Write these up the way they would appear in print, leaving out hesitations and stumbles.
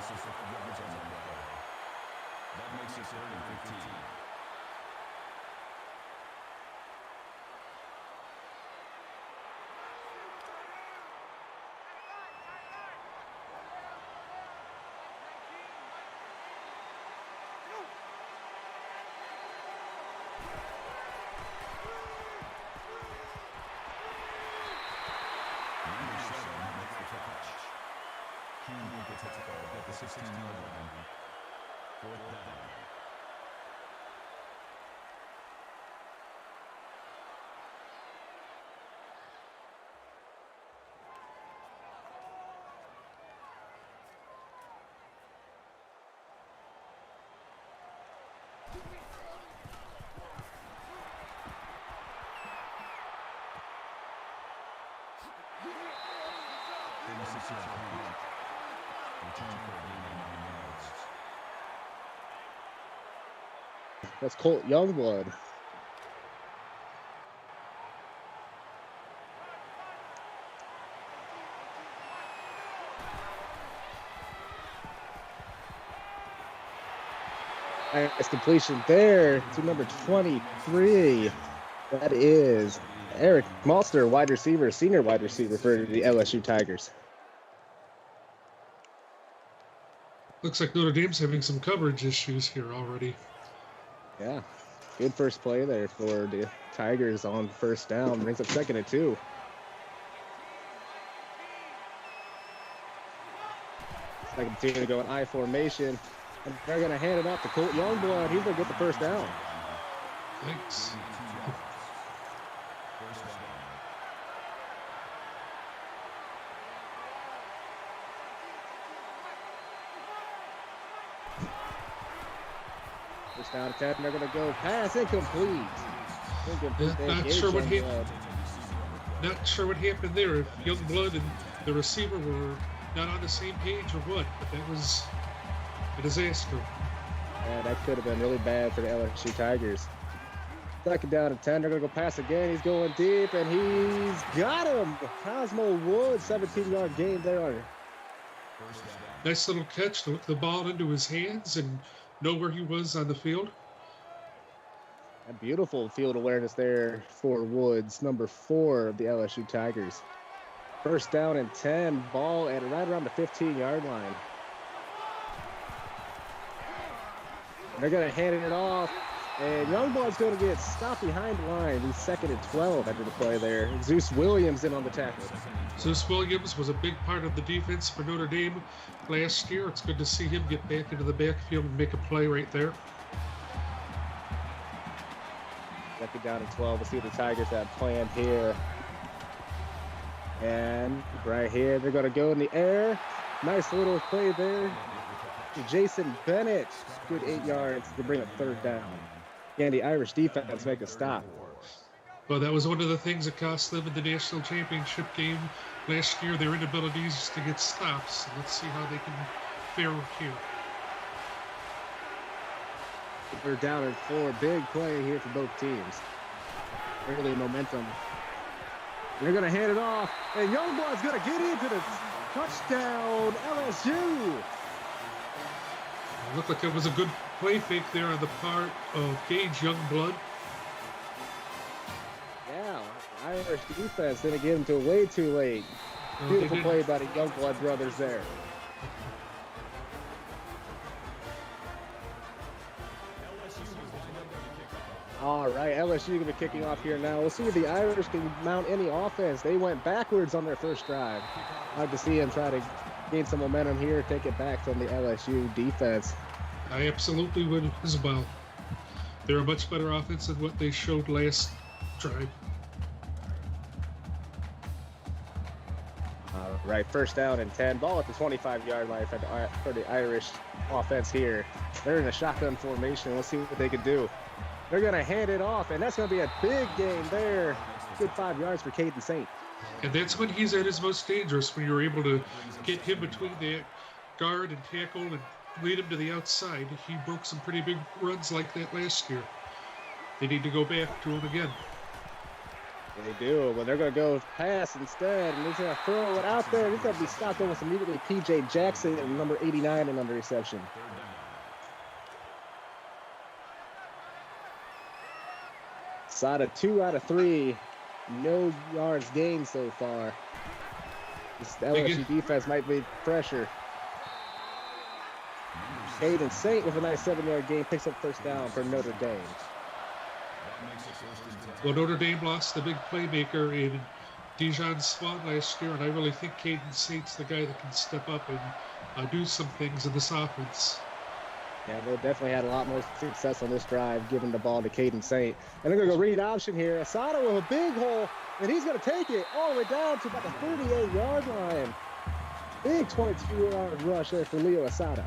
That makes it 3rd and 15. At the 16-yard line. 4th down. That's Colt Youngblood. Nice completion there to number 23. That is Eric Malster, wide receiver, senior wide receiver for the LSU Tigers. Looks like Notre Dame's having some coverage issues here already. Yeah, good first play there for the Tigers on first down. Brings up 2nd and 2. Second team to go in I formation. And they're going to hand it off to Colt Youngblood. He's going to get the first down. Thanks. First down to 10. They're going to go pass incomplete. Not sure what happened. Not sure what happened there. If Youngblood and the receiver were not on the same page or what, but that was a disaster. Yeah, that could have been really bad for the LSU Tigers. 2nd down and 10. They're going to go pass again. He's going deep, and he's got him. Cosmo Woods, 17-yard gain there. Nice little catch to hook the ball into his hands and know where he was on the field. A beautiful field awareness there for Woods, number 4 of the LSU Tigers. First down and 10, ball at right around the 15-yard line. They're going to hand it off, and Youngblood's going to get stopped behind the line. He's 2nd and 12 after the play there. Zeus Williams in on the tackle. Zeus Williams was a big part of the defense for Notre Dame last year. It's good to see him get back into the backfield and make a play right there. 2nd down and 12. We'll see what the Tigers have planned here. And right here, they're going to go in the air. Nice little play there. Jason Bennett, good 8 yards to bring up 3rd down. And the Irish defense make a stop. Well, that was one of the things that cost them in the national championship game last year, their inabilities to get stops. Let's see how they can fare here. 3rd down and 4. Big play here for both teams. Early momentum. They're going to hand it off, and Youngblood's going to get into the touchdown, LSU. It looked like it was a good play fake there on the part of Gage Youngblood. Yeah, Irish defense didn't get him to way too late. Beautiful play by the Youngblood brothers there. All right, LSU going to be kicking off here now. We'll see if the Irish can mount any offense. They went backwards on their first drive. I'd like to see them try to gain some momentum here, take it back from the LSU defense. I absolutely would as well. They're a much better offense than what they showed last drive. All right, first down and 10. Ball at the 25-yard line for the Irish offense here. They're in a shotgun formation. Let's see what they can do. They're going to hand it off, and that's going to be a big gain there. Good 5 yards for Caden Saint. And that's when he's at his most dangerous, when you're able to get him between the guard and tackle and lead him to the outside. He broke some pretty big runs like that last year. They need to go back to him again. They do, but they're going to go pass instead, and he's going to throw it out there. He's going to be stopped almost immediately. P.J. Jackson, number 89, and under reception. Sada 2 out of 3. No yards gained so far. This LSU defense might be pressure. Caden Saint with a nice 7-yard gain picks up first down for Notre Dame. Well, Notre Dame lost the big playmaker in Dijon Swan last year, and I really think Caden Saint's the guy that can step up and do some things in this offense. Yeah, they definitely had a lot more success on this drive, giving the ball to Caden Saint. And they're going to go read option here. Asada with a big hole, and he's going to take it all the way down to about the 38-yard line. Big 22-yard rush there for Leo Asada.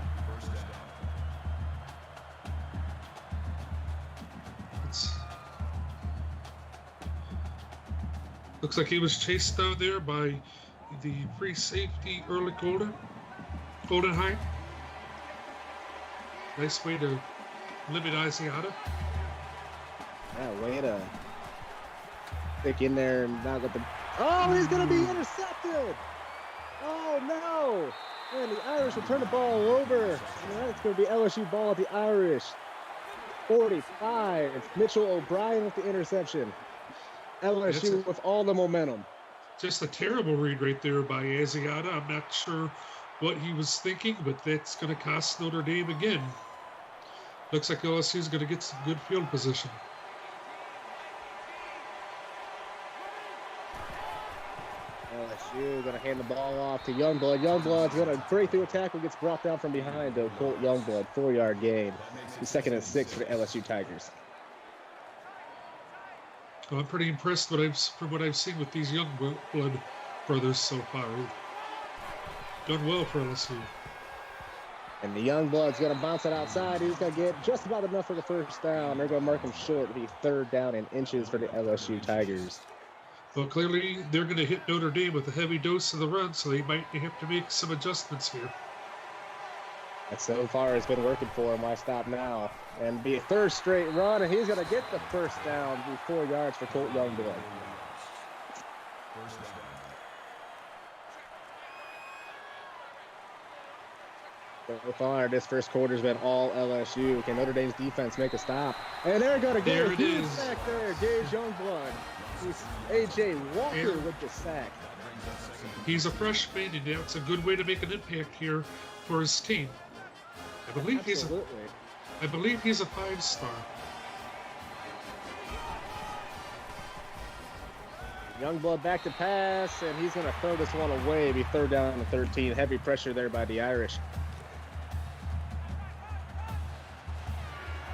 Looks like he was chased down there by the free safety Early Goldenheim. Nice way to limit Asiata. Yeah, way to stick in there and not get the... Oh, he's going to be intercepted! Oh, no! And the Irish will turn the ball over. And that's going to be LSU ball at the Irish. 45. Mitchell O'Brien with the interception. LSU with all the momentum. Just a terrible read right there by Asiata. I'm not sure what he was thinking, but that's going to cost Notre Dame again. Looks like LSU is going to get some good field position. LSU going to hand the ball off to Youngblood. Youngblood's going to break through a tackle, gets brought down from behind to Colt Youngblood. 4-yard gain. He's 2nd and 6 for the LSU Tigers. Well, I'm pretty impressed from what I've seen with these Youngblood brothers so far. Done well for LSU. And the Youngblood's going to bounce it outside. He's going to get just about enough for the first down. They're going to mark him short. It'll be 3rd down in inches for the LSU Tigers. Well, clearly they're going to hit Notre Dame with a heavy dose of the run, so they might have to make some adjustments here. That so far has been working for him. Why stop now? And be a 3rd straight run, and he's going to get the first down. Be 4 yards for Colt Youngblood. So far, this first quarter's been all LSU. Can Notre Dame's defense make a stop? And they're going to get a huge sack there. Gage Youngblood. He's A.J. Walker with the sack. He's a freshman, and that's a good way to make an impact here for his team. I believe he's a 5-star. Youngblood back to pass, and he's going to throw this one away. Be 3rd down and 13. Heavy pressure there by the Irish.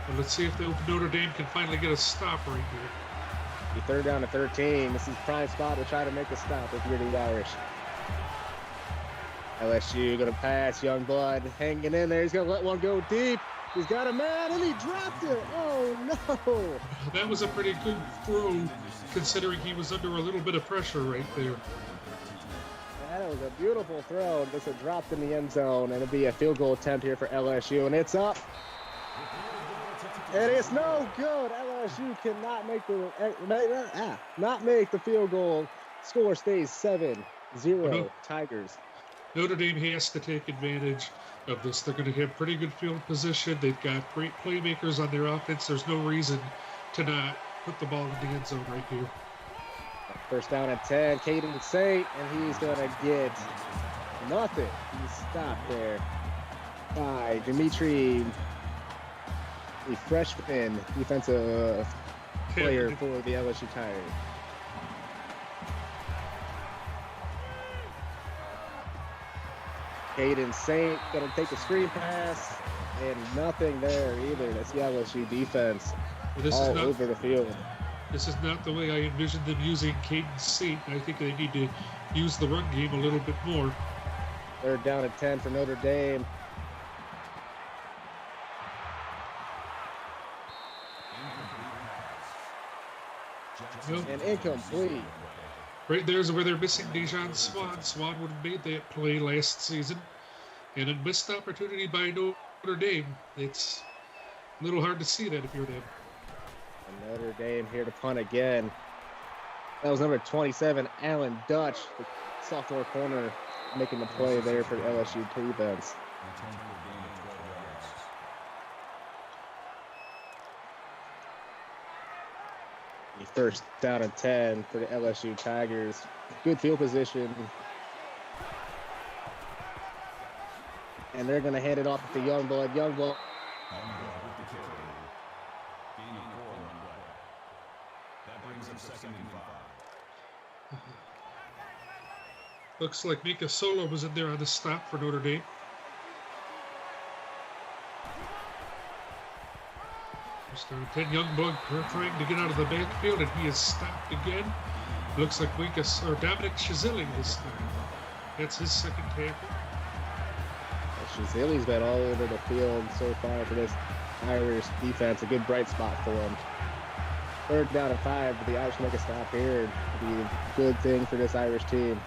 Well, let's see if Notre Dame can finally get a stop right here. Be 3rd down and 13. This is prime spot to try to make a stop if you're the Irish. LSU going to pass. Youngblood hanging in there. He's going to let one go deep. He's got a man, and he dropped it. Oh, no. That was a pretty good throw, considering he was under a little bit of pressure right there. That was a beautiful throw. Just dropped in the end zone, and it'll be a field goal attempt here for LSU, and it's up. And it's no good. LSU cannot make the field goal. Score stays 7-0 Tigers. Notre Dame has to take advantage of this. They're going to have pretty good field position. They've got great playmakers on their offense. There's no reason to not put the ball in the end zone right here. First down at 10, Caden Saint, and he's going to get nothing. He's stopped there by Dimitri, the freshman defensive player for the LSU Tigers. Caden Saint going to take the screen pass, and nothing there either. That's the LSU defense all over the field. This is not the way I envisioned them using Caden Saint. I think they need to use the run game a little bit more. 3rd down at 10 for Notre Dame. And incomplete. Right there's where they're missing Dijon Swan. Swan would have made that play last season. And a missed opportunity by Notre Dame. It's a little hard to see that if you're them. And Notre Dame here to punt again. That was number 27, Alan Dutch, the sophomore corner, making the play there for the LSU defense. Return for a gain of 12 yards. First down and 10 for the LSU Tigers. Good field position. And they're going to hand it off to Youngblood. Youngblood. Youngblood with the carry. Gain of 4 on the play. That brings up 2nd and 5. Looks like Cfsl was in there on the stop for Notre Dame. First down and 10. Youngblood trying to get out of the backfield, and he is stopped again. Looks like Dominic Cfsl this time. That's his second tackle. Cfsl's been all over the field so far for this Irish defense. A good bright spot for him. 3rd down and 5, but the Irish make a stop here. It'll be a good thing for this Irish team.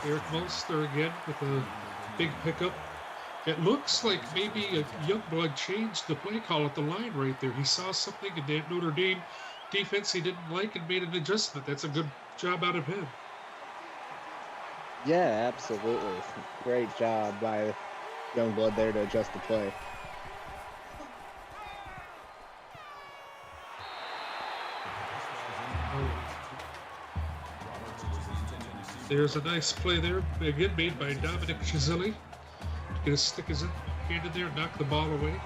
Eric Mulster again with a big pickup. It looks like maybe Youngblood changed the play call at the line right there. He saw something in that Notre Dame defense he didn't like and made an adjustment. That's a good job out of him. Yeah, absolutely. Great job by Youngblood there to adjust the play. There's a nice play there, again made by Dominic Cfsl. Get his stick his hand in there, knock the ball away.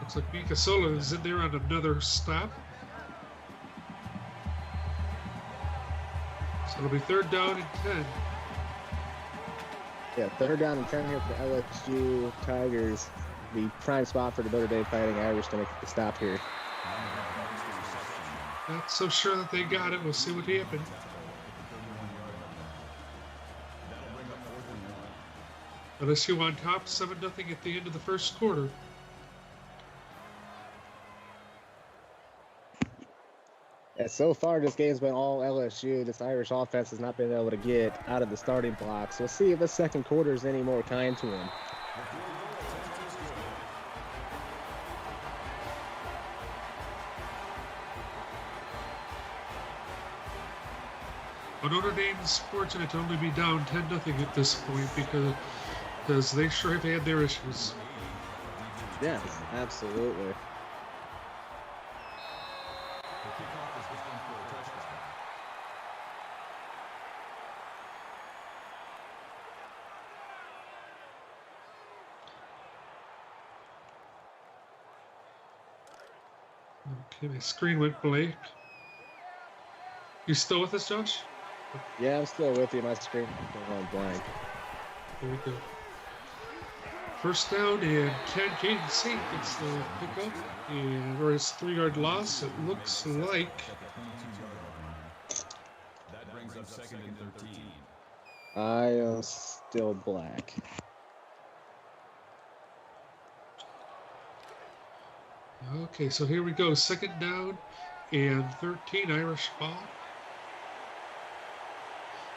Looks like Cfsl is in there on another stop. So it'll be 3rd down and 10. Yeah, 3rd down and 10 here for the LSU Tigers. The prime spot for the Notre Dame Fighting Irish to make the stop here. Not so sure that they got it. We'll see what happened. LSU on top, 7-0 at the end of the first quarter. Yeah, so far this game's been all LSU. This Irish offense has not been able to get out of the starting blocks. We'll see if the second quarter is any more kind to them. Well, Notre Dame's fortunate to only be down 10-0 at this point because they sure have had their issues. Yes, absolutely. Okay, my screen went blank. You still with us, Josh? Yeah, I'm still with you. My screen went blank. There we go. First down and 10. Caden St gets the pickup, and or his 3-yard loss. It looks like. That brings up 2nd and 13. I am still black. Okay, so here we go. 2nd down and 13. Irish ball.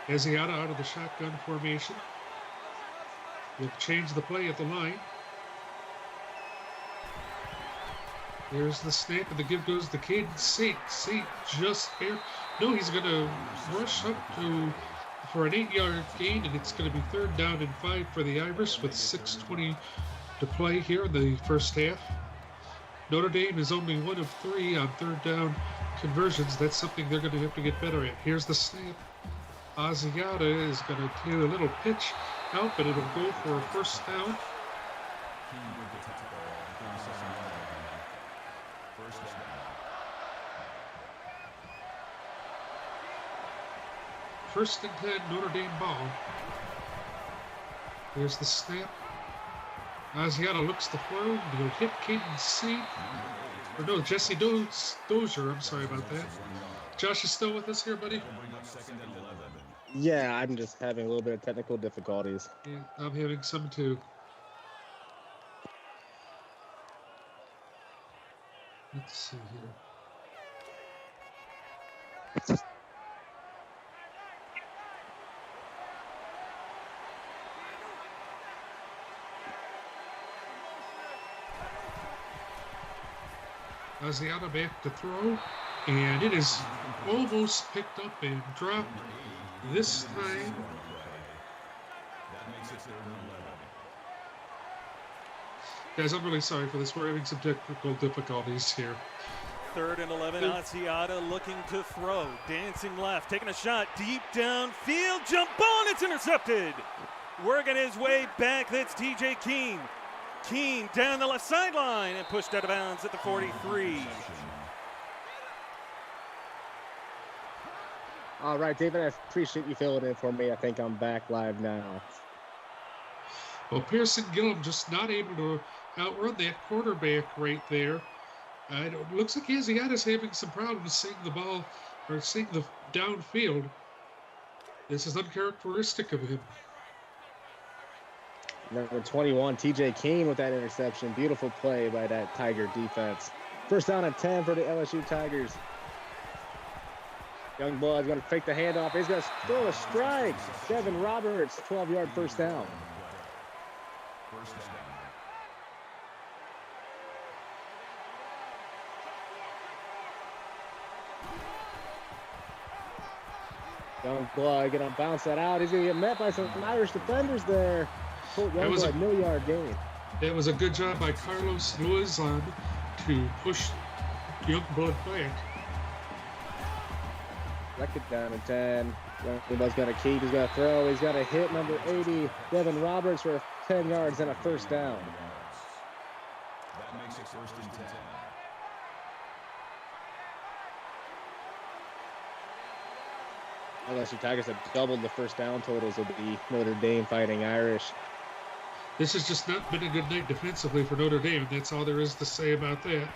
Asiata out of the shotgun formation. We'll change the play at the line. There's the snap, and the give goes to Caden St. St just here. No, he's going to rush up for an 8-yard gain, and it's going to be 3rd down and 5 for the Irish with 6:20 to play here in the first half. Notre Dame is only 1 of 3 on 3rd down conversions. That's something they're going to have to get better at. Here's the snap. Asiata is going to do a little pitch out, but it'll go for a 1st down. First and 10, Notre Dame ball. There's the snap. Asiata looks to throw. He'll hit Caden St. Or no, Jesse Dozier. I'm sorry about that. Josh is still with us here, buddy? Yeah, I'm just having a little bit of technical difficulties. Yeah, I'm having some too. Let's see here. Asiata back to throw, and it is almost picked up and dropped this time. That makes it 3rd and 11. Guys, I'm really sorry for this. We're having some technical difficulties here. 3rd and 11, Asiata looking to throw, dancing left, taking a shot deep downfield, jump ball, and it's intercepted. Working his way back, that's TJ Keene. Keene down the left sideline and pushed out of bounds at the 43. All right, David, I appreciate you filling in for me. I think I'm back live now. Well, Pearson Gillum just not able to outrun that quarterback right there. It looks like Asiata's having some problems seeing the ball or seeing the downfield. This is uncharacteristic of him. Number 21, TJ Keene with that interception. Beautiful play by that Tiger defense. 1st down and 10 for the LSU Tigers. Youngblood's going to fake the handoff. He's going to throw a strike. Devin Roberts, 12-yard 1st down. Youngblood going to bounce that out. He's going to get met by some Irish defenders there. That was a no-yard gain. It was a good job by Carlos Luizan to push Youngblood back. 2nd down and 10. Youngblood's going to keep. He's going to throw. He's got to hit number 80, Devin Roberts, for 10 yards and a 1st down. That makes it 1st and 10. LSU Tigers have doubled the 1st down totals of the Notre Dame Fighting Irish. This has just not been a good night defensively for Notre Dame, and that's all there is to say about that.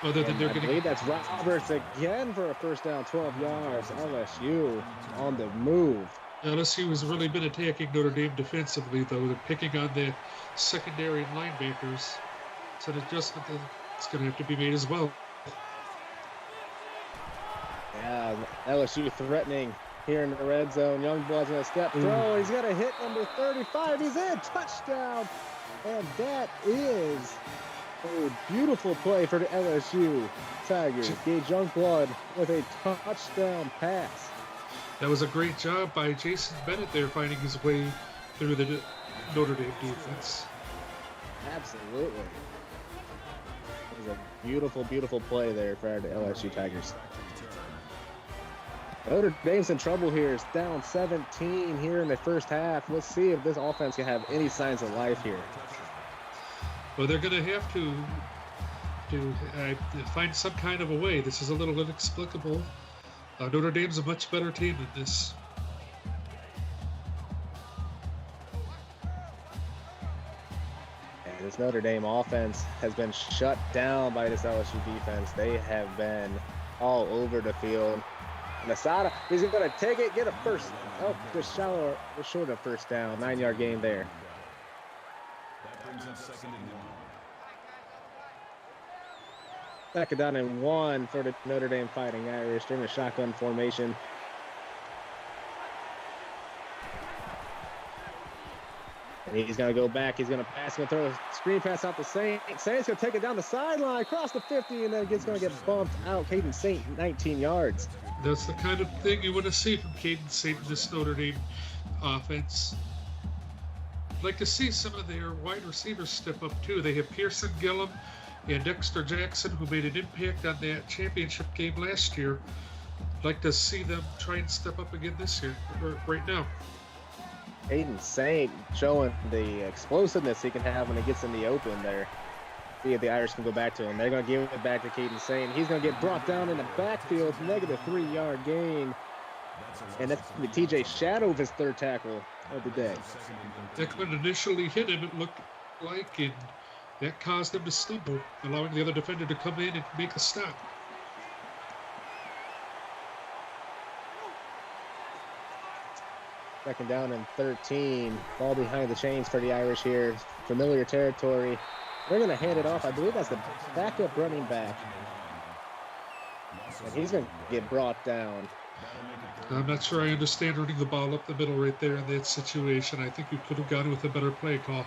Other than they're I going believe that's Roberts again for a 1st down, 12 yards. LSU on the move. LSU has really been attacking Notre Dame defensively, though. They're picking on the secondary and linebackers. It's an adjustment that's going to have to be made as well. Yeah, LSU threatening here in the red zone. Youngblood's going to step throw. He's got to hit number 35. He's in. Touchdown. And that is a beautiful play for the LSU Tigers. Gage Youngblood with a touchdown pass. That was a great job by Jason Bennett there, finding his way through the Notre Dame defense. Absolutely. It was a beautiful, beautiful play there for the LSU Tigers. Notre Dame's in trouble here. It's down 17 here in the 1st half. Let's see if this offense can have any signs of life here. Well, they're going to have to find some kind of a way. This is a little inexplicable. Notre Dame's a much better team than this. And this Notre Dame offense has been shut down by this LSU defense. They have been all over the field. Masada, he's going to take it, get a 1st. Oh, just short of 1st down. 9-yard gain there. That brings up 2nd and 1. 2nd down and 1 for the Notre Dame Fighting Irish during a shotgun formation. And he's going to go back. He's going to pass. He's going to throw a screen pass out to Saint. Saint's going to take it down the sideline, across the 50, and then it's going to get bumped out. Caden Saint, 19 yards. That's the kind of thing you want to see from Caden Saint in this Notre Dame offense. I'd like to see some of their wide receivers step up, too. They have Pearson Gillum and Dexter Jackson, who made an impact on that championship game last year. I'd like to see them try and step up again this year, right now. Caden Saint showing the explosiveness he can have when he gets in the open there. See if the Irish can go back to him. They're going to give it back to Caden Saint. He's going to get brought down in the backfield. Negative 3-yard gain. And that's the TJ Shadow of his 3rd tackle of the day. Ekman initially hit him, it looked like, and that caused him to stumble, allowing the other defender to come in and make a stop. Second down and 13. Ball behind the chains for the Irish here. Familiar territory. They're going to hand it off. I believe that's the backup running back. And he's going to get brought down. I'm not sure I understand running the ball up the middle right there in that situation. I think you could have gone with a better play call.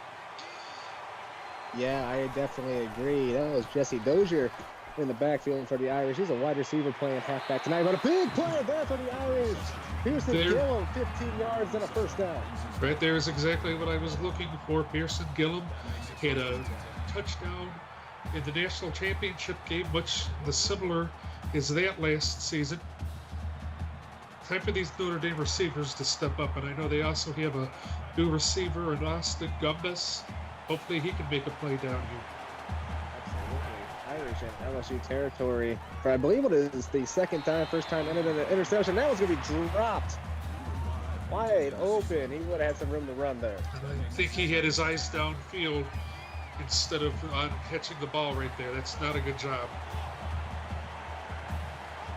Yeah, I definitely agree. That was Jesse Dozier in the backfield for the Irish. He's a wide receiver playing halfback tonight. But a big play there for the Irish. Pearson Gillum, 15 yards and a first down. Right there is exactly what I was looking for. Pearson Gillum had a touchdown in the national championship game, much the similar as that last season. Time for these Notre Dame receivers to step up, and I know they also have a new receiver in Austin Gumbas. Hopefully he can make a play down here. Irish and LSU territory for, I believe it is the first time entered an interception. That was going to be dropped wide open. He would have had some room to run there. And I think he had his eyes downfield instead of on catching the ball right there. That's not a good job.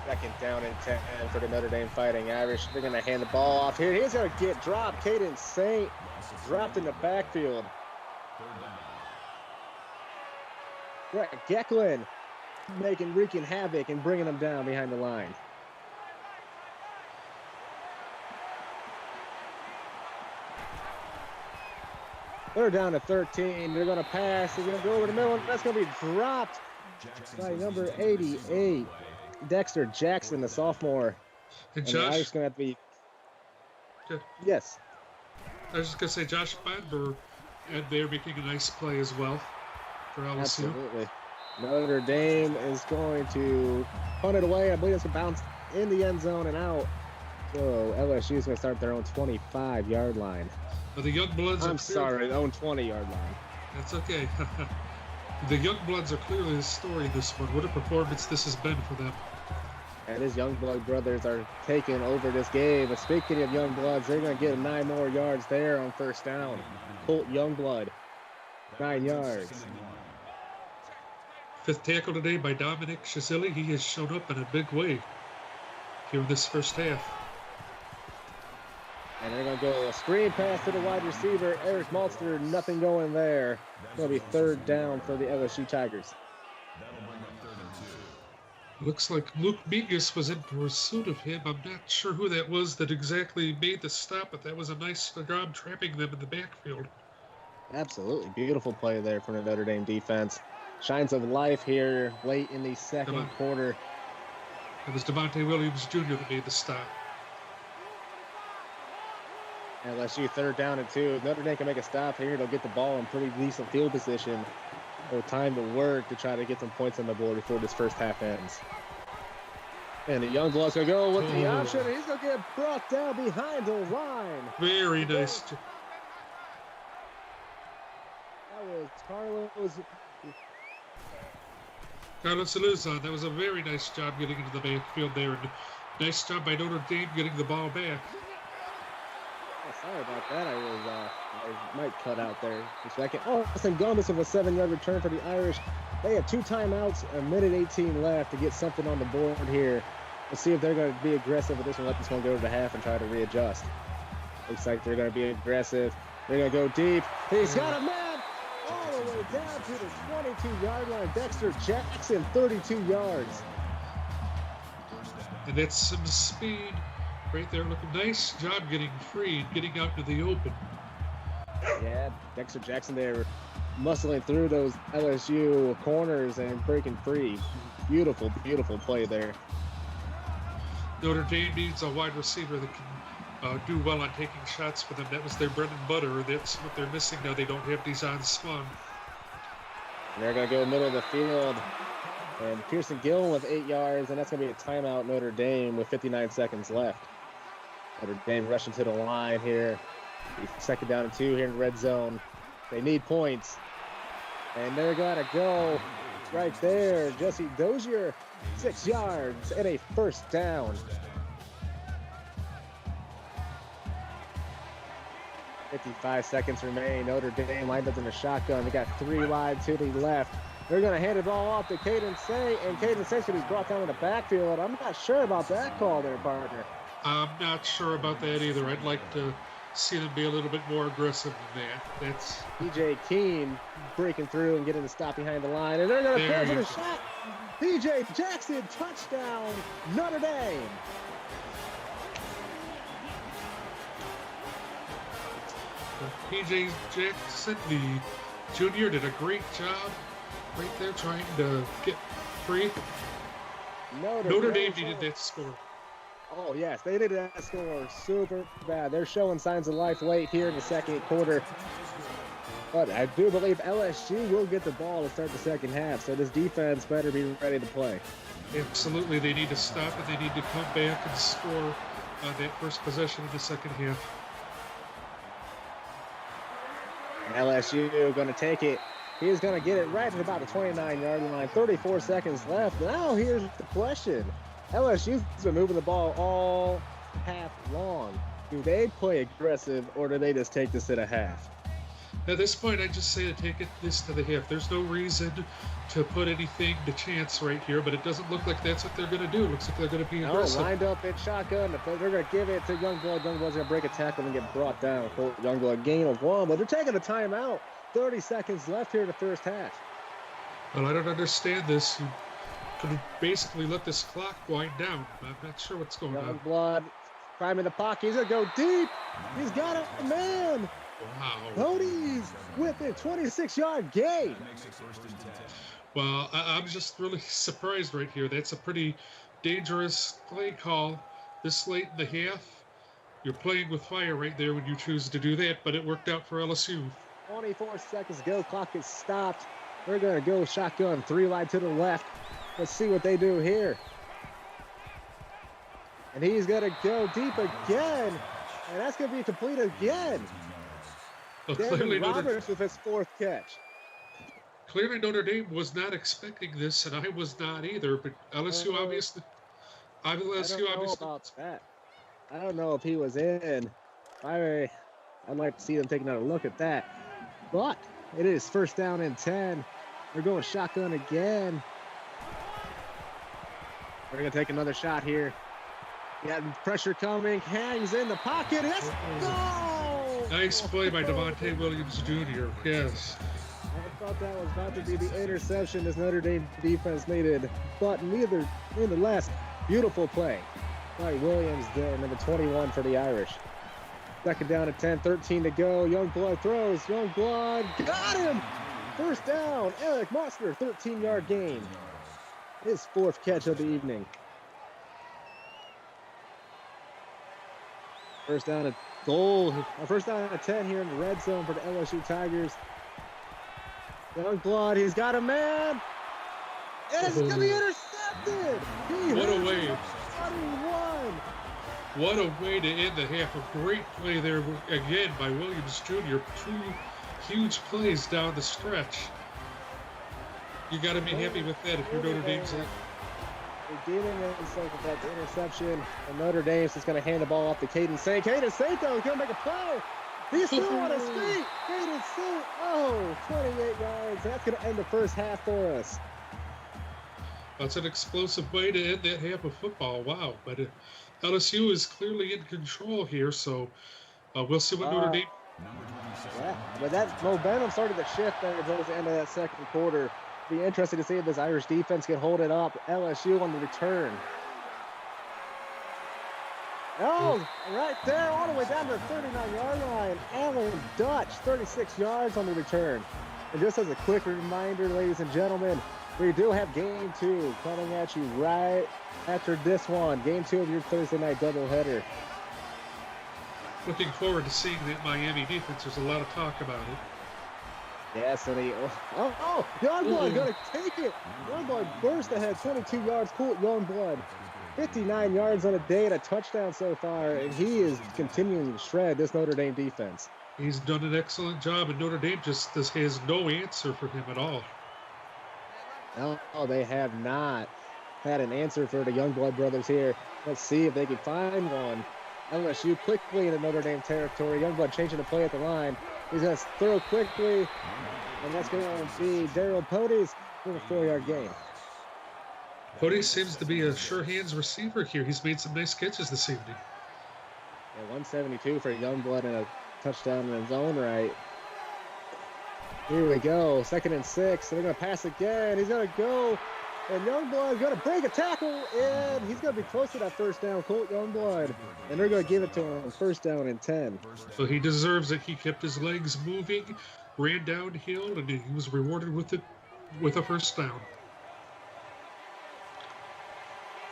Second down and 10 for the Notre Dame Fighting Irish. They're going to hand the ball off here. He's going to get dropped. Caden Saint dropped in the backfield. Brett Gecklin wreaking havoc and bringing them down behind the line. They're down to 13. They're going to pass. They're going to go over the middle. That's going to be dropped by number 88, Dexter Jackson, the sophomore. And Josh, the Irish going to have to be. Good. Yes. I was just going to say Josh Bondber, and they're making a nice play as well for LSU. Absolutely. Notre Dame is going to punt it away. I believe it's going to bounce in the end zone and out. So LSU is going to start their own 25-yard line. But the young bloods I'm sorry, their own 20-yard line. That's okay. The young bloods are clearly the story in this one. What a performance this has been for them. And his Youngblood brothers are taking over this game. But speaking of Youngbloods, they're going to get 9 more yards there on first down. Colt Youngblood, 9 yards. Fifth tackle today by Dominic Cfsl. He has shown up in a big way here in this first half. And they're going to go a screen pass to the wide receiver, Eric Maltster. Nothing going there. It's going to be third down for the LSU Tigers. Looks like Luke Mingus was in pursuit of him. I'm not sure who that was that exactly made the stop, but that was a nice job trapping them in the backfield. Absolutely. Beautiful play there from the Notre Dame defense. Shines of life here late in the second quarter. It was Devontae Williams Jr. that made the stop. LSU third down and 2. If Notre Dame can make a stop here, they'll get the ball in pretty decent field position. Or time to work to try to get some points on the board before this first half ends. And the Youngblood's going to go with the option. He's going to get brought down behind the line. Very nice. That was Carlos Saluzon. That was a very nice job getting into the backfield there. And nice job by Notre Dame getting the ball back. Sorry about that. I might cut out there for a second. Austin Gumbas with a 7-yard return for the Irish. They have 2 timeouts, a minute 18 left to get something on the board here. Let's see if they're going to be aggressive with this one. Let this one go to the half and try to readjust. Looks like they're going to be aggressive. They're going to go deep. He's got a man all the way down to the 22-yard line. Dexter Jackson, 32 yards. And that's some speed. Right there, looking nice job getting free, getting out to the open. Yeah, Dexter Jackson there muscling through those LSU corners and breaking free. Beautiful, beautiful play there. Notre Dame needs a wide receiver that can do well on taking shots for them. That was their bread and butter. That's what they're missing now. They don't have Dizon Swung. And they're going to go middle of the field. And Pearson Gill with 8 yards, and that's going to be a timeout Notre Dame with 59 seconds left. Notre Dame rushing to the line here. Second down and 2 here in red zone. They need points. And they're going to go right there. Jesse Dozier, 6 yards and a first down. 55 seconds remain. Notre Dame lined up in the shotgun. They got 3 wide to the left. They're going to hand the ball off to Caden Saint, and Caden Saint's going to be brought down in the backfield. I'm not sure about that call there, partner. I'm not sure about that either. I'd like to see them be a little bit more aggressive than that. That's DJ Keene breaking through and getting the stop behind the line, and they're going to pair for the shot. P.J. Jackson, touchdown, Notre Dame. P.J. Jackson, the junior, did a great job right there trying to get free. Notre Dame needed that score. Oh, yes, they did that score super bad. They're showing signs of life late here in the second quarter. But I do believe LSU will get the ball to start the second half, so this defense better be ready to play. Absolutely, they need to stop it. They need to come back and score on that first possession of the second half. LSU going to take it. He's going to get it right at about the 29-yard line. 34 seconds left. Now here's the question. LSU's been moving the ball all half long. Do they play aggressive, or do they just take this at a half? At this point, I just say to take this to the half. There's no reason to put anything to chance right here, but it doesn't look like that's what they're going to do. It looks like they're going to be aggressive. Lined up in shotgun. They're going to give it to Youngblood. Youngblood's going to break a tackle and get brought down. Youngblood gain of 1, but they're taking a timeout. 30 seconds left here in the first half. Well, I don't understand this. You could basically let this clock wind down. I'm not sure what's going on. Youngblood priming the pocket. He's going to go deep. He's got a man. Wow. Cody's with a 26-yard gain. Well, I'm just really surprised right here. That's a pretty dangerous play call this late in the half. You're playing with fire right there when you choose to do that, but it worked out for LSU. 24 seconds to go. Clock is stopped. We're going to go shotgun. 3 wide to the left. Let's see what they do here. And he's going to go deep again. And that's going to be complete again. Well, clearly Roberts with his 4th catch. Clearly Notre Dame was not expecting this, and I was not either. But LSU obviously. I don't know about that. I don't know if he was in. I'd like to see them taking another look at that. But it is first down and 10. They're going shotgun again. We're going to take another shot here. Got pressure coming. Hangs in the pocket. Let's go! Nice play by Devontae Williams Jr. Yes. I thought that was about to be the interception this Notre Dame defense needed. But nonetheless, beautiful play by Williams there, number 21 for the Irish. Second down at 10, 13 to go. Youngblood throws. Youngblood got him! First down. Eric Moster, 13-yard gain. His 4th catch of the evening. First down at goal. First down at 10 here in the red zone for the LSU Tigers. Youngblood, he's got a man. And it's going to be intercepted. What a way. What a way to end the half. A great play there again by Williams Jr. 2 huge plays down the stretch. You got to be happy with that if you're Notre Dame's. They're dealing with that interception. And Notre Dame's just going to hand the ball off to Caden Saint. Caden Saint, though, is going to make a play. He's still on his feet. Caden Saint, 28 yards. That's going to end the first half for us. That's an explosive way to end that half of football. Wow. But LSU is clearly in control here, so we'll see what Notre Dame. Yeah, but that momentum started to shift there towards the end of that second quarter. Be interested to see if this Irish defense can hold it up. LSU on the return. Oh, right there, all the way down to the 39-yard line. Alan Dutch, 36 yards on the return. And just as a quick reminder, ladies and gentlemen, we do have Game 2 coming at you right after this one. Game 2 of your Thursday night doubleheader. Looking forward to seeing that Miami defense. There's a lot of talk about it. Yes, and Youngblood going to take it. Youngblood burst ahead, 22 yards. Cool, Youngblood. 59 yards on a day and a touchdown so far, and he is continuing to shred this Notre Dame defense. He's done an excellent job, and Notre Dame just has no answer for him at all. No, they have not had an answer for the Youngblood brothers here. Let's see if they can find one. LSU quickly into Notre Dame territory. Youngblood changing the play at the line. He's going to throw quickly, and that's going to be Daryl Podes with a 4-yard gain. Podes seems to be a sure hands receiver here. He's made some nice catches this evening. Yeah, 172 for Youngblood and a touchdown in his own right. Here we go. 2nd and 6. They're going to pass again. He's going to go And Youngblood's going to break a tackle, and he's going to be close to that first down, Colt Youngblood. And they're going to give it to him, first down and 10. So he deserves it. He kept his legs moving, ran downhill, and he was rewarded with it with a first down.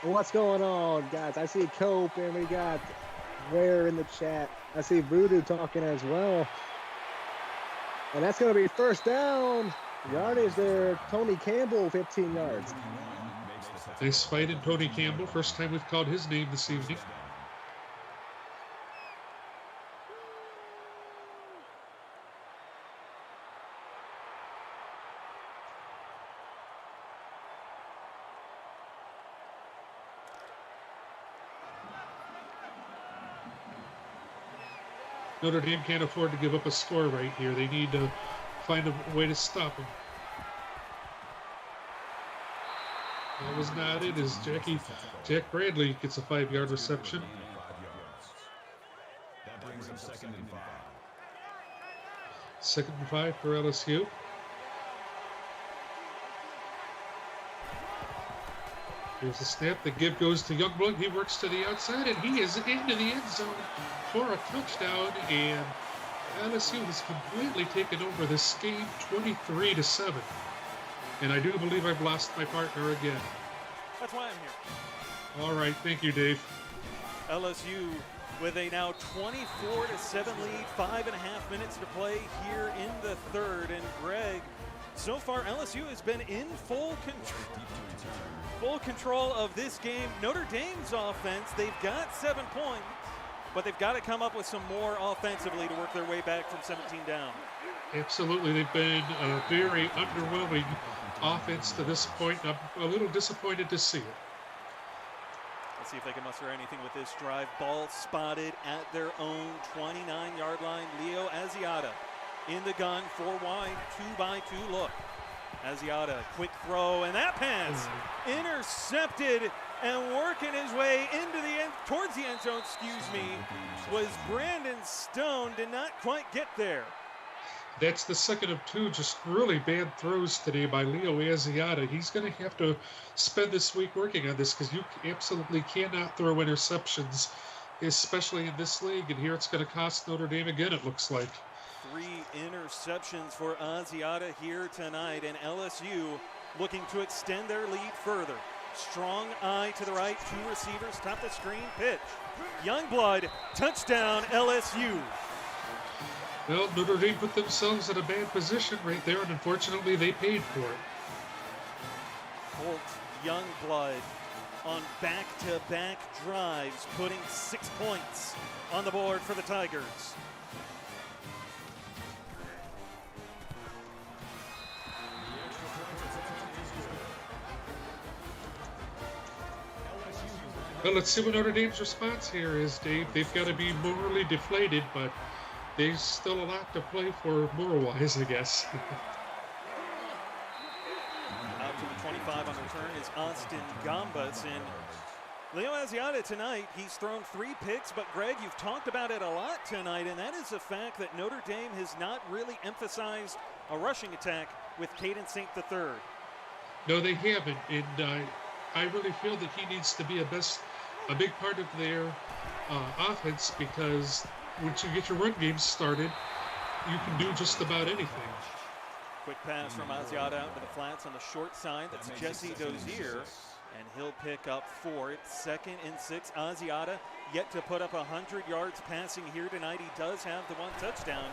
What's going on, guys? I see Cope, and we got Ware in the chat. I see Voodoo talking as well. And that's going to be first down. Yardage there, Tony Campbell, 15 yards. Nice fight in Tony Campbell. First time we've called his name this evening. Notre Dame can't afford to give up a score right here. They need to find a way to stop him. That was not it, as Jack Bradley gets a 5-yard reception. That brings him 2nd and 5. 2nd and 5 for LSU. Here's the snap. The give goes to Youngblood. He works to the outside, and he is into the end zone for a touchdown. And LSU has completely taken over this game, 23-7. And I do believe I've lost my partner again. That's why I'm here. All right, thank you, Dave. LSU with a now 24-7 lead, 5.5 minutes to play here in the third. And Greg, so far LSU has been in full control of this game. Notre Dame's offense, they've got 7 points, but they've got to come up with some more offensively to work their way back from 17 down. Absolutely, they've been a very underwhelming offense to this point. I'm a little disappointed to see it. Let's see if they can muster anything with this drive. Ball spotted at their own 29-yard line. Leo Asiata in the gun, 4 wide, 2-by-2 look. Asiata, quick throw, and that pass intercepted, and working his way into the end, towards the end zone, was Brandon Stone. Did not quite get there. That's the second of 2 just really bad throws today by Leo Asiata. He's going to have to spend this week working on this, because you absolutely cannot throw interceptions, especially in this league. And here it's going to cost Notre Dame again, it looks like. 3 interceptions for Asiata here tonight, and LSU looking to extend their lead further. Strong eye to the right, 2 receivers, top of the screen, pitch. Youngblood, touchdown LSU. Well, Notre Dame put themselves in a bad position right there, and unfortunately they paid for it. Colt Youngblood on back-to-back drives, putting 6 points on the board for the Tigers. Well, let's see what Notre Dame's response here is, Dave. They've got to be morally deflated, but there's still a lot to play for moral-wise, I guess. Out to the 25 on the return is Austin Gambas. And Leo Asiata tonight, he's thrown 3 picks, but Greg, you've talked about it a lot tonight, and that is the fact that Notre Dame has not really emphasized a rushing attack with Caden St. III. No, they haven't, and I really feel that he needs to be a big part of their offense, because once you get your run game started, you can do just about anything. Quick pass from Asiata out to the flats on the short side. That's Jesse Dozier, and he'll pick up 4. It's 2nd and 6. Asiata yet to put up 100 yards passing here tonight. He does have the 1 touchdown,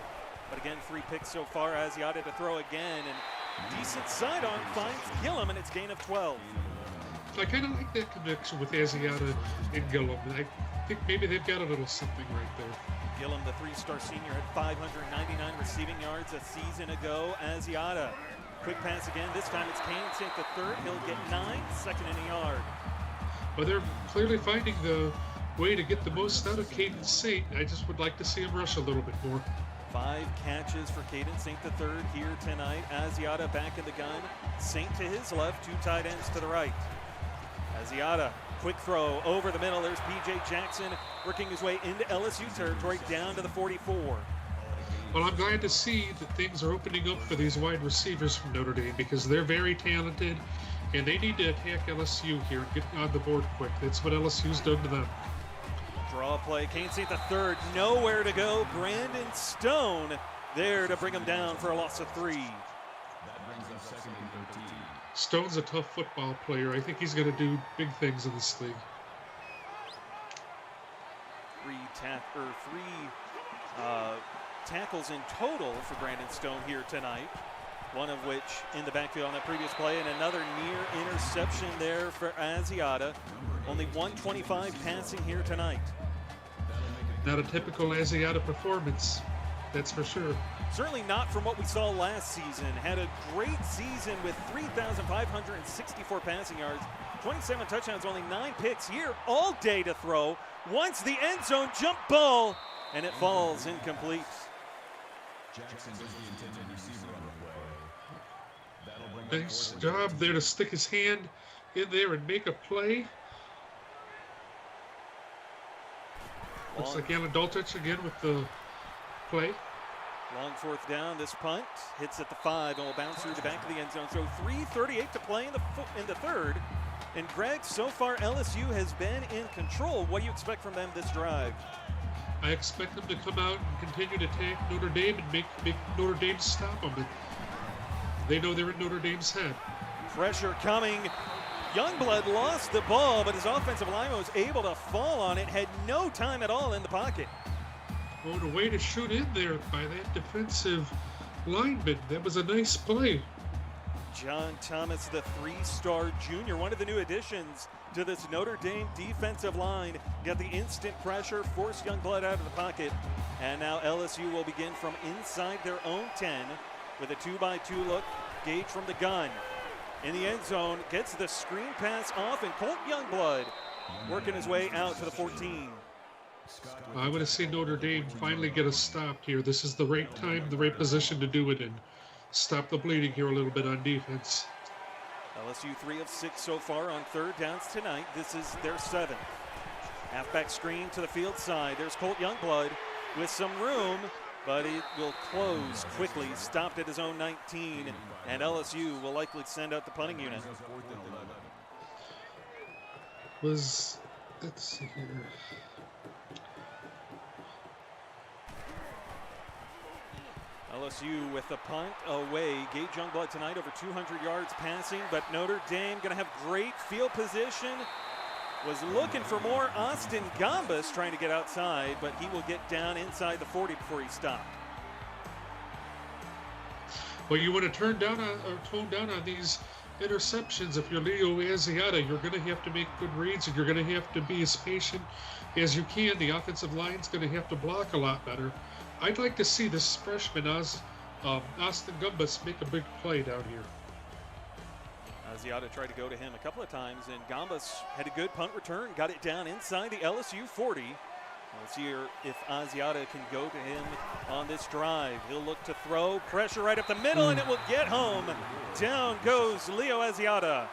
but again, 3 picks so far. Asiata to throw again, and decent sidearm finds Gillum, and it's gain of 12. I kind of like that connection with Asiata and Gillum. I think maybe they've got a little something right there. Gillum, the 3-star senior, had 599 receiving yards a season ago. Asiata, quick pass again. This time it's Caden St. III. He'll get 9, 2nd and a yard. But they're clearly finding the way to get the most out of Caden St. I just would like to see him rush a little bit more. 5 catches for Caden St. III here tonight. Asiata back in the gun. St. to his left, 2 tight ends to the right. Asiata, quick throw over the middle. There's P.J. Jackson working his way into LSU territory down to the 44. Well, I'm glad to see that things are opening up for these wide receivers from Notre Dame, because they're very talented. And they need to attack LSU here and get on the board quick. That's what LSU's done to them. Draw play. Kane State the third. Nowhere to go. Brandon Stone there to bring him down for a loss of 3. That brings up second and 13. Stone's a tough football player. I think he's going to do big things in this league. 3 tackles in total for Brandon Stone here tonight. One of which in the backfield on that previous play, and another near interception there for Asiata. Only 125 passing here tonight. Not a typical Asiata performance, that's for sure. Certainly not from what we saw last season. Had a great season with 3,564 passing yards, 27 touchdowns, only 9 picks here, all day to throw. Once the end zone jump ball, and it falls incomplete. Jackson is the intended receiver on the play. That'll bring Nice job there to stick his hand in there and make a play. Looks like Alan Daltich again with the play. Long 4th down. This punt hits at the 5 and will bounce through the back of the end zone. So 3:38 to play in the third. And Greg, so far LSU has been in control. What do you expect from them this drive? I expect them to come out and continue to attack Notre Dame and make Notre Dame stop them. They know they're in Notre Dame's head. Pressure coming. Youngblood lost the ball, but his offensive lineman was able to fall on it. Had no time at all in the pocket. Oh, the way to shoot in there by that defensive lineman. That was a nice play. John Thomas, the 3-star junior, one of the new additions to this Notre Dame defensive line. Got the instant pressure, forced Youngblood out of the pocket. And now LSU will begin from inside their own 10 with a 2-by-2 look. Gage from the gun. In the end zone, gets the screen pass off, and Colt Youngblood working his way out to the 14. I want to see Notre Dame finally get a stop here. This is the right time, the right position to do it in. Stop the bleeding here a little bit on defense. LSU 3 of 6 so far on 3rd downs tonight. This is their 7th. Halfback screen to the field side. There's Colt Youngblood with some room, but it will close quickly. Stopped at his own 19, and LSU will likely send out the punting unit. Let's see here. LSU with the punt away. Gage Youngblood tonight over 200 yards passing, but Notre Dame going to have great field position. Was looking for more. Austin Gambas trying to get outside, but he will get down inside the 40 before he stopped. Well, you want to tone down on these interceptions. If you're Leo Asiata, you're going to have to make good reads, and you're going to have to be as patient as you can. The offensive line's going to have to block a lot better. I'd like to see this freshman, Austin Gambas, make a big play down here. Asiata tried to go to him a couple of times, and Gambas had a good punt return, got it down inside the LSU 40. Let's see if Asiata can go to him on this drive. He'll look to throw, pressure right up the middle, and it will get home. Down goes Leo Asiata.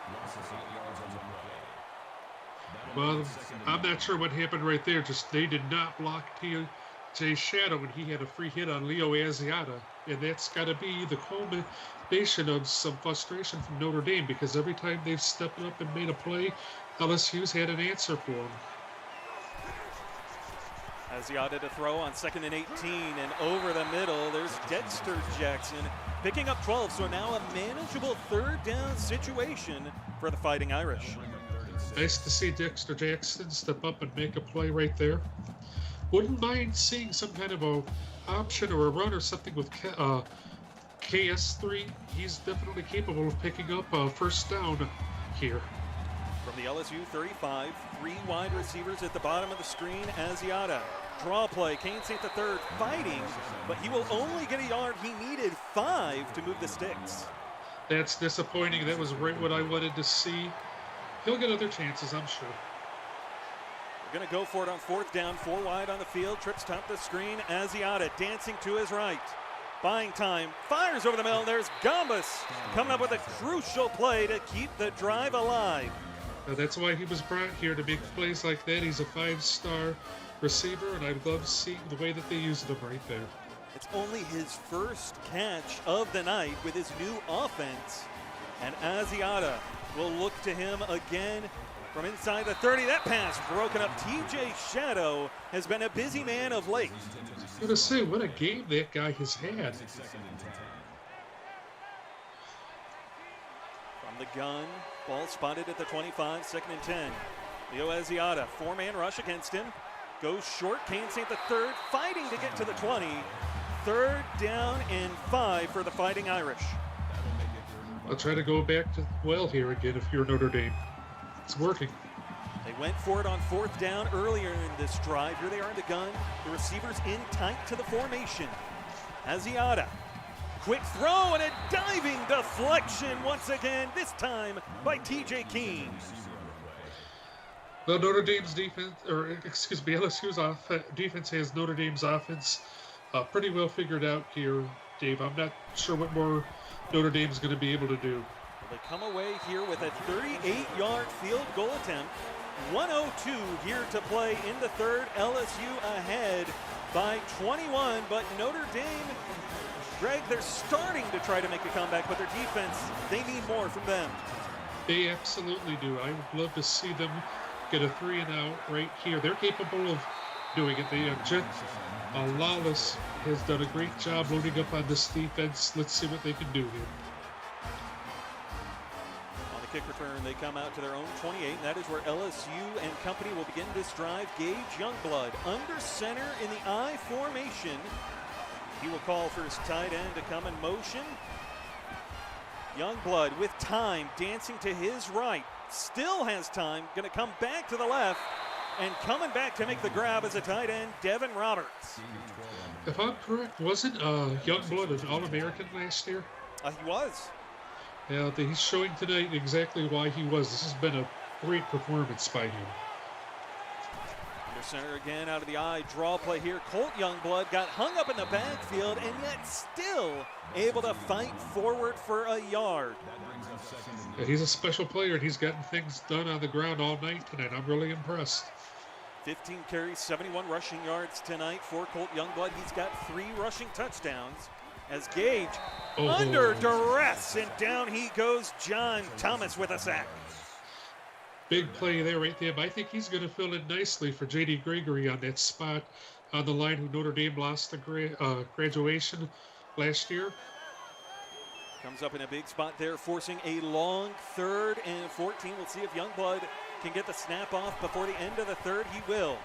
Well, I'm not sure what happened right there. Just they did not block T.J. Shadow, and he had a free hit on Leo Asiata. And that's got to be the culmination of some frustration from Notre Dame, because every time they've stepped up and made a play, LSU's had an answer for them. Asiata to throw on 2nd and 18, and over the middle, there's Dexter Jackson picking up 12, so now a manageable 3rd down situation for the Fighting Irish. Nice to see Dexter Jackson step up and make a play right there. Wouldn't mind seeing some kind of a option or a run or something with KS3. He's definitely capable of picking up a 1st down here. From the LSU 35, 3 wide receivers at the bottom of the screen. Asiata, draw play, Kane State the third, fighting, but he will only get a yard. He needed 5 to move the sticks. That's disappointing. That was right what I wanted to see. He'll get other chances, I'm sure. Going to go for it on 4th down, 4 wide on the field, trips top the screen. Asiata dancing to his right. Buying time, fires over the middle. There's Gambas coming up with a crucial play to keep the drive alive. Now that's why he was brought here, to make plays like that. He's a 5-star receiver, and I love seeing the way that they used him right there. It's only his first catch of the night with his new offense. And Asiata will look to him again from inside the 30. That pass broken up. TJ Shadow has been a busy man of late. I was going to say, what a game that guy has had. From the gun, ball spotted at the 25, 2nd and 10. Leo Asiata, 4-man rush against him. Goes short, Kane St. the third, fighting to get to the 20. 3rd down and 5 for the Fighting Irish. I'll try to go back to well here again if you're Notre Dame. It's working. They went for it on 4th down earlier in this drive. Here they are in the gun. The receivers in tight to the formation. Asiata, quick throw and a diving deflection once again, this time by TJ Keene. Well, Notre Dame's defense, or excuse me, LSU's defense has Notre Dame's offense pretty well figured out here, Dave. I'm not sure what more Notre Dame's going to be able to do. They come away here with a 38-yard field goal attempt. 1:02 here to play in the 3rd. LSU ahead by 21, but Notre Dame, Greg, they're starting to try to make a comeback, but their defense, they need more from them. They absolutely do. I would love to see them get a 3-and-out right here. They're capable of doing it. Lawless has done a great job loading up on this defense. Let's see what they can do here. On the kick return, they come out to their own 28, and that is where LSU and company will begin this drive. Gage Youngblood under center in the I formation. He will call for his tight end to come in motion. Youngblood with time, dancing to his right. Still has time, going to come back to the left, and coming back to make the grab as a tight end, Devin Roberts. If I'm correct, wasn't Youngblood an All-American last year? He was. Yeah, he's showing tonight exactly why he was. This has been a great performance by him. Under center again, out of the eye, draw play here. Colt Youngblood got hung up in the backfield and yet still able to fight forward for a yard. Yeah, he's a special player, and he's gotten things done on the ground all night tonight. I'm really impressed. 15 carries, 71 rushing yards tonight for Colt Youngblood. He's got 3 rushing touchdowns as Gage under duress, and down he goes. John Thomas with a sack. Big play there right there, but I think he's going to fill in nicely for J.D. Gregory on that spot on the line, who Notre Dame lost the graduation last year. Comes up in a big spot there, forcing a long 3rd and 14. We'll see if Youngblood can get the snap off before the end of the 3rd. He will.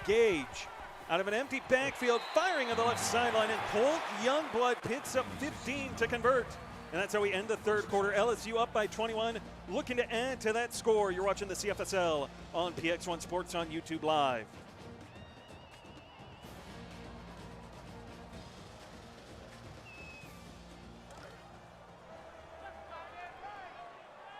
Gage out of an empty backfield, firing on the left sideline, and Colt Youngblood picks up 15 to convert. And that's how we end the 3rd quarter. LSU up by 21, looking to add to that score. You're watching the CFSL on PX1 Sports on YouTube Live.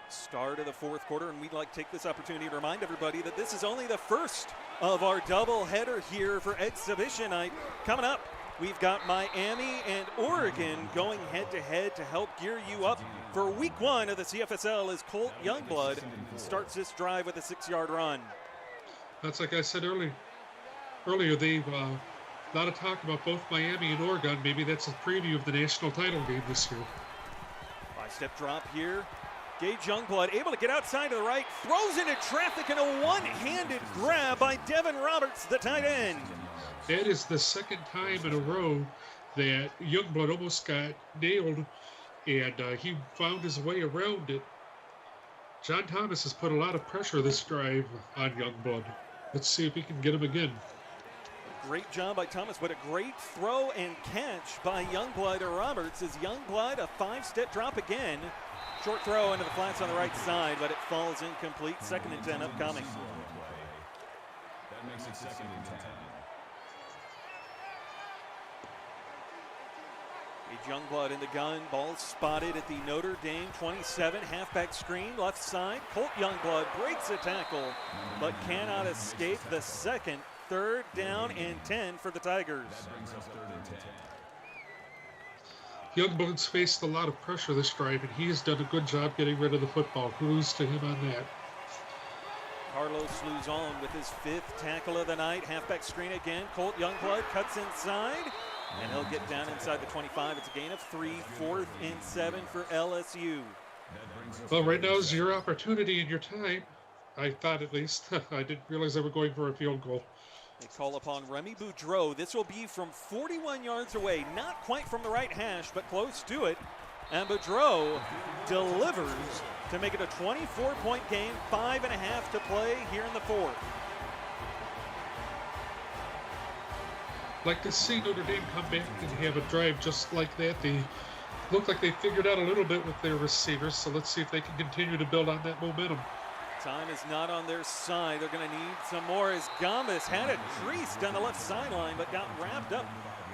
Start of the 4th quarter, and we'd like to take this opportunity to remind everybody that this is only the first of our doubleheader here for exhibition night. Coming up, we've got Miami and Oregon going head-to-head to help gear you up for week 1 of the CFSL as Colt Youngblood starts this drive with a 6-yard run. That's like I said earlier. They've a lot of talk about both Miami and Oregon. Maybe that's a preview of the national title game this year. 5-step drop here. Gage Youngblood able to get outside to the right, throws into traffic, and a one-handed grab by Devin Roberts, the tight end. That is the 2nd time in a row that Youngblood almost got nailed, and he found his way around it. John Thomas has put a lot of pressure this drive on Youngblood. Let's see if he can get him again. Great job by Thomas, but a great throw and catch by Youngblood or Roberts as Youngblood, a 5-step drop again. Short throw into the flats on the right side, but it falls incomplete. 2nd and 10 upcoming. That makes it 2nd and 10. Gage Youngblood in the gun. Ball spotted at the Notre Dame 27. Halfback screen, left side. Colt Youngblood breaks a tackle, but cannot escape the 2nd. 3rd down and 10 for the Tigers. That brings us 3rd and 10. Youngblood's faced a lot of pressure this drive, and he has done a good job getting rid of the football. Kudos to him on that. Carlos Luzon with his 5th tackle of the night. Halfback screen again. Colt Youngblood cuts inside, and he'll get down inside the 25. It's a gain of 3, 4th and 7 for LSU. Well, right now is your opportunity and your time. I thought, at least. I didn't realize they were going for a field goal. They call upon Remy Boudreau. This will be from 41 yards away, not quite from the right hash, but close to it. And Boudreau delivers to make it a 24-point game, 5.5 to play here in the fourth. Like to see Notre Dame come back and have a drive just like that. They look like they figured out a little bit with their receivers, so let's see if they can continue to build on that momentum. Time is not on their side. They're going to need some more as Gambas had it creased down the left sideline but got wrapped up.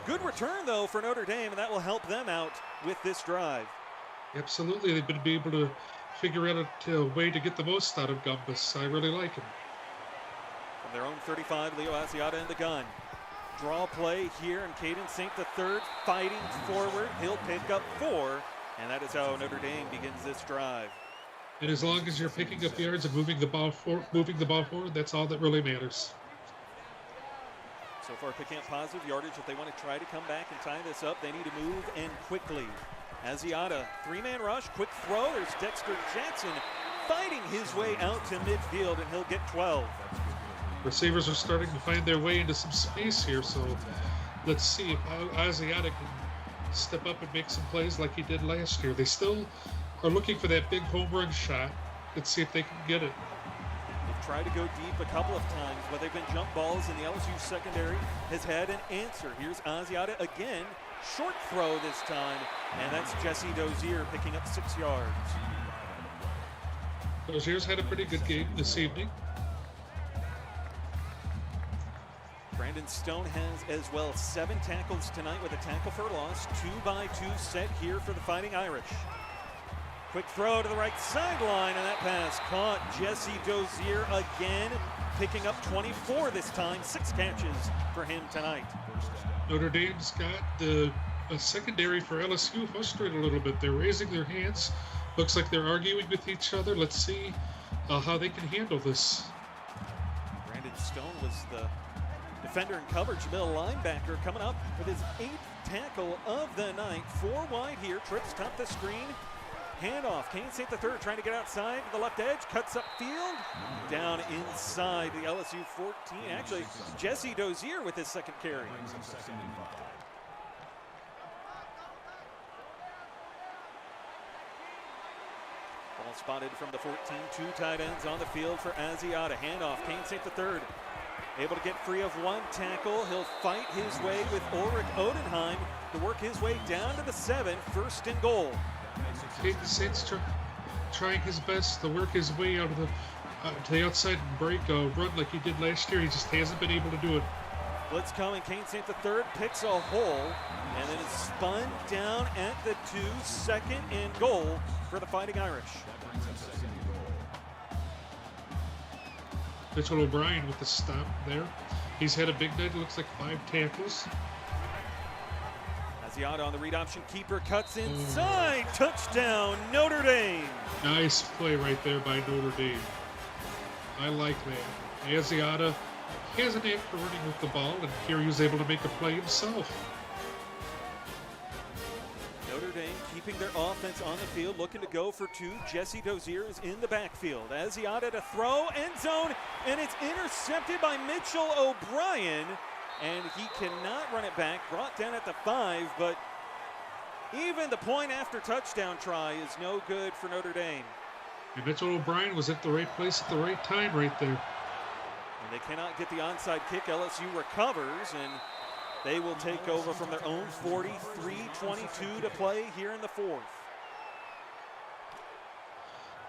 Good return, though, for Notre Dame, and that will help them out with this drive. Absolutely. They've been able to figure out a way to get the most out of Gambas. I really like him. From their own 35, Leo Asiata in the gun. Draw play here, and Caden St. III fighting forward. He'll pick up 4, and that is how Notre Dame begins this drive. And as long as you're picking up yards and moving the ball forward, that's all that really matters. So far, picking up positive yardage. If they want to try to come back and tie this up, they need to move and quickly. Asiata, 3-man rush, quick throw. There's Dexter Jackson fighting his way out to midfield, and he'll get 12. Receivers are starting to find their way into some space here, so let's see if Asiata can step up and make some plays like he did last year. They still are looking for that big home run shot. Let's see if they can get it. They've tried to go deep a couple of times, but they've been jump balls, and the LSU secondary has had an answer. Here's Asiata again. Short throw this time, and that's Jesse Dozier picking up 6 yards. Dozier's had a pretty good game this evening. Brandon Stone has as well 7 tackles tonight with a tackle for loss. 2-by-2 set here for the Fighting Irish. Quick throw to the right sideline, and that pass caught. Jesse Dozier again, picking up 24 this time. 6 catches for him tonight. Notre Dame's got the secondary for LSU frustrated a little bit. They're raising their hands. Looks like they're arguing with each other. Let's see how they can handle this. Brandon Stone was the defender in coverage, middle linebacker, coming up with his 8th tackle of the night. 4 wide here, trips top the screen. Handoff, Kane St. III trying to get outside to the left edge, cuts up field, down inside the LSU 14. Actually, Jesse Dozier with his 2nd carry. Ball spotted from the 14, 2 tight ends on the field for Asiata. Handoff, Kane St. III able to get free of 1 tackle. He'll fight his way with Ulrich Odenheim to work his way down to the 7, 1st and goal. Caden Saint's trying his best to work his way out of to the outside and break a run like he did last year. He just hasn't been able to do it. Blitz coming. Kane St. III picks a hole and then is spun down at the 2, 2nd and goal for the Fighting Irish. Mitchell O'Brien with the stop there. He's had a big night. It looks like 5 tackles. Asiata on the read option. Keeper cuts inside. Touchdown, Notre Dame. Nice play right there by Notre Dame. I like that. Asiata has an knack for running with the ball, and here he was able to make a play himself. Notre Dame keeping their offense on the field, looking to go for 2. Jesse Dozier is in the backfield. Asiata to throw, end zone, and it's intercepted by Mitchell O'Brien. And he cannot run it back, brought down at the 5, but even the point after touchdown try is no good for Notre Dame. And Mitchell O'Brien was at the right place at the right time right there. And they cannot get the onside kick. LSU recovers, and they will take over from their own 40, 3:22 to play here in the 4th.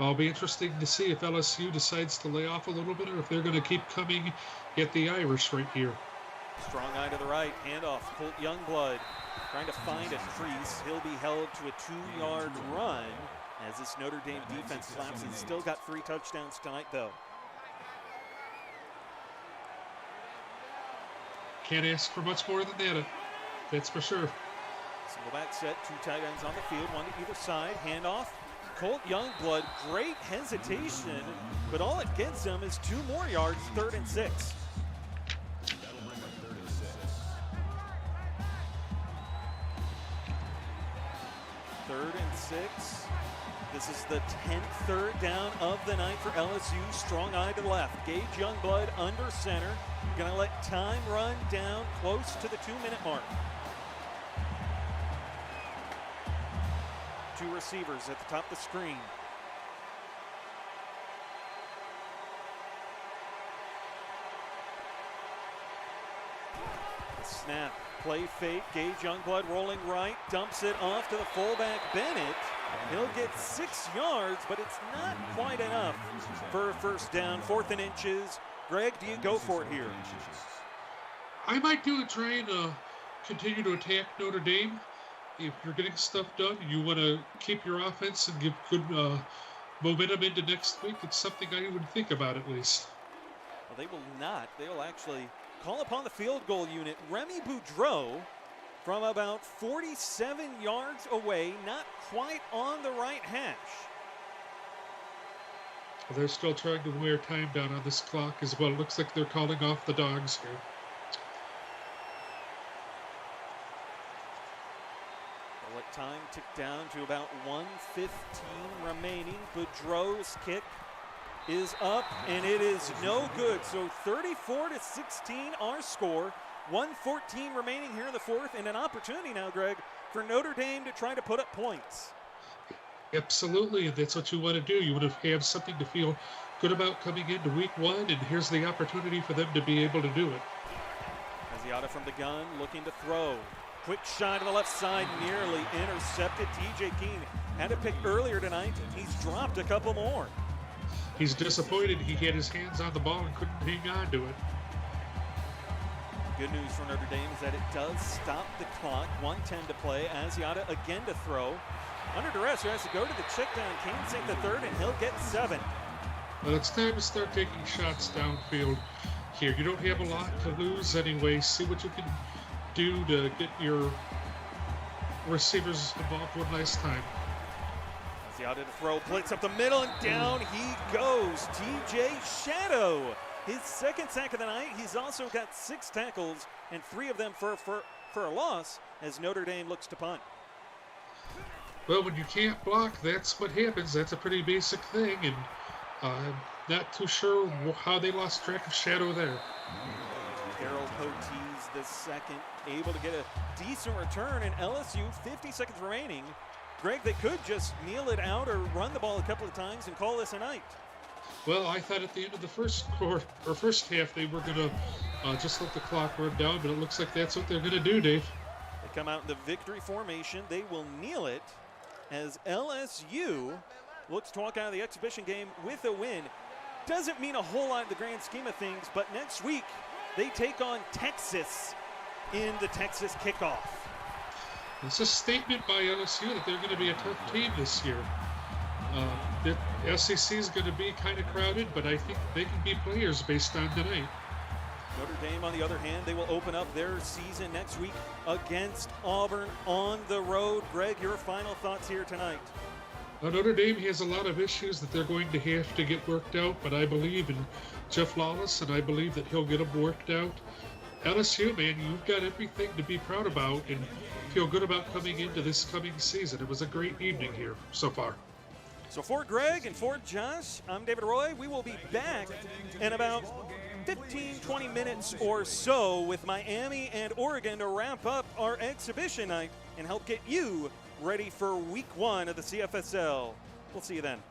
It'll be interesting to see if LSU decides to lay off a little bit or if they're going to keep coming at the Irish right here. Strong eye to the right, handoff, Colt Youngblood trying to find a crease. He'll be held to a 2-yard run as this Notre Dame defense collapses. Still got 3 touchdowns tonight, though. Can't ask for much more than that, that's for sure. Single back set, 2 tight ends on the field, 1 to either side, handoff. Colt Youngblood, great hesitation, but all it gets him is 2 more yards, 3rd and 6. 3rd and 6. This is the 10th third down of the night for LSU. Strong eye to the left. Gage Youngblood under center. Gonna let time run down close to the 2-minute mark. 2 receivers at the top of the screen. The snap, play fake. Gage Youngblood rolling right, dumps it off to the fullback Bennett. He'll get 6 yards, but it's not quite enough for a first down. 4th and inches. Greg, do you go for it here? I might do it trying to continue to attack Notre Dame. If you're getting stuff done, you want to keep your offense and give good momentum into next week. It's something I would think about at least. Well, they will not. They will actually call upon the field goal unit. Remy Boudreau from about 47 yards away, not quite on the right hash. Well, they're still trying to wear time down on this clock as well. Looks like they're calling off the dogs here. They'll let time tick down to about 1:15 remaining. Boudreau's kick is up, and it is no good. So 34-16 our score. 1:14 remaining here in the 4th, and an opportunity now, Greg, for Notre Dame to try to put up points. Absolutely, and that's what you want to do. You want to have something to feel good about coming into week 1, and here's the opportunity for them to be able to do it. Asiata from the gun, looking to throw. Quick shot to the left side, nearly intercepted. TJ Keene had a pick earlier tonight. He's dropped a couple more. He's disappointed. He had his hands on the ball and couldn't hang on to it. Good news for Notre Dame is that it does stop the clock. 1:10 to play. Asiata again to throw. Under duress, who has to go to the check down. Kane sink the 3rd, and he'll get 7. Well, it's time to start taking shots downfield here. You don't have a lot to lose anyway. See what you can do to get your receivers involved one last time. Asiata to throw, blitz up the middle, and down he goes. TJ Shadow, his 2nd sack of the night. He's also got 6 tackles, and 3 of them for a loss as Notre Dame looks to punt. Well, when you can't block, that's what happens. That's a pretty basic thing, and not too sure how they lost track of Shadow there. Harold Potees the 2nd, able to get a decent return, and LSU 50 seconds remaining. Greg, they could just kneel it out or run the ball a couple of times and call this a night. Well, I thought at the end of the first half they were going to just let the clock run down, but it looks like that's what they're going to do, Dave. They come out in the victory formation. They will kneel it as LSU looks to walk out of the exhibition game with a win. Doesn't mean a whole lot in the grand scheme of things, but next week they take on Texas in the Texas kickoff. It's a statement by LSU that they're going to be a tough team this year. The SEC is going to be kind of crowded, but I think they can be players based on tonight. Notre Dame, on the other hand, they will open up their season next week against Auburn on the road. Greg, your final thoughts here tonight. Notre Dame has a lot of issues that they're going to have to get worked out, but I believe in Jeff Lawless, and I believe that he'll get them worked out. LSU, man, you've got everything to be proud about and feel good about coming into this coming season. It was a great evening here so far. So for Greg and for Josh, I'm David Roy. We will be back in about 15-20 minutes or so with Miami and Oregon to wrap up our exhibition night and help get you ready for week 1 of the CFSL. We'll see you then.